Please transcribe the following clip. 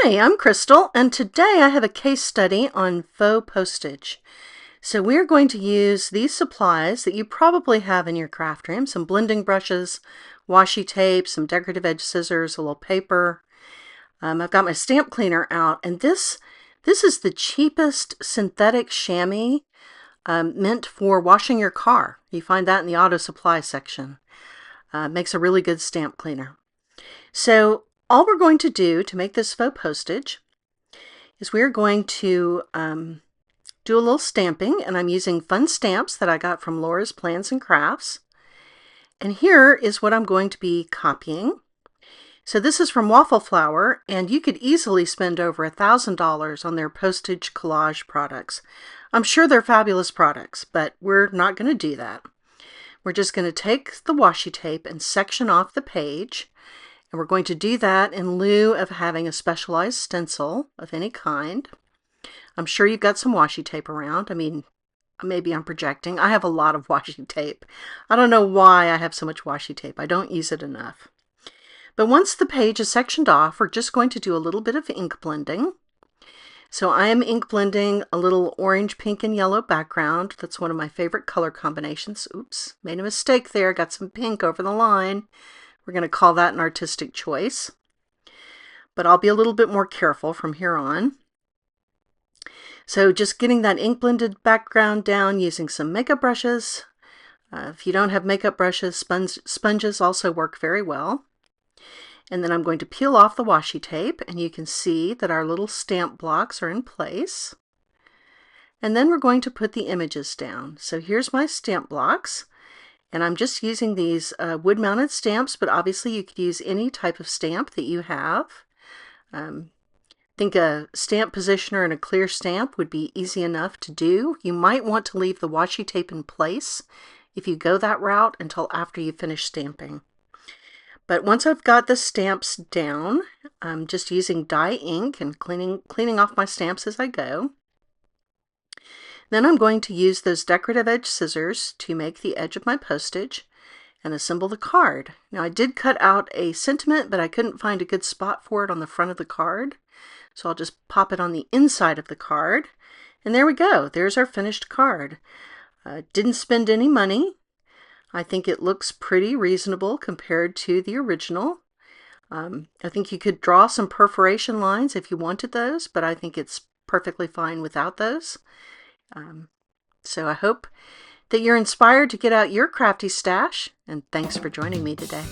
Hi, I'm Crystal, and today I have a case study on faux postage. So we're going to use these supplies that you probably have in your craft room, some blending brushes, washi tape, some decorative edge scissors, a little paper. I've got my stamp cleaner out, and this is the cheapest synthetic chamois meant for washing your car. You find that in the auto supply section. Makes a really good stamp cleaner. So all we're going to do to make this faux postage is we're going to do a little stamping, and I'm using fun stamps that I got from Laura's Plans and Crafts. And here is what I'm going to be copying. So this is from Waffle Flower, and you could easily spend over $1,000 on their postage collage products. I'm sure they're fabulous products, but we're not going to do that. We're just going to take the washi tape and section off the page. And we're going to do that in lieu of having a specialized stencil of any kind. I'm sure you've got some washi tape around. I mean, maybe I'm projecting. I have a lot of washi tape. I don't know why I have so much washi tape. I don't use it enough. But once the page is sectioned off, we're just going to do a little bit of ink blending. So I am ink blending a little orange, pink, and yellow background. That's one of my favorite color combinations. Oops, made a mistake there. Got some pink over the line. We're going to call that an artistic choice, but I'll be a little bit more careful from here on. So just getting that ink blended background down using some makeup brushes. If you don't have makeup brushes, sponges also work very well. And then I'm going to peel off the washi tape, and you can see that our little stamp blocks are in place. And then we're going to put the images down. So here's my stamp blocks. And I'm just using these wood-mounted stamps, but obviously you could use any type of stamp that you have. I think a stamp positioner and a clear stamp would be easy enough to do. You might want to leave the washi tape in place if you go that route until after you finish stamping. But once I've got the stamps down, I'm just using dye ink and cleaning off my stamps as I go. Then I'm going to use those decorative edge scissors to make the edge of my postage and assemble the card. Now I did cut out a sentiment, but I couldn't find a good spot for it on the front of the card. So I'll just pop it on the inside of the card. And there we go. There's our finished card. Didn't spend any money. I think it looks pretty reasonable compared to the original. I think you could draw some perforation lines if you wanted those, but I think it's perfectly fine without those. So I hope that you're inspired to get out your crafty stash, and thanks for joining me today.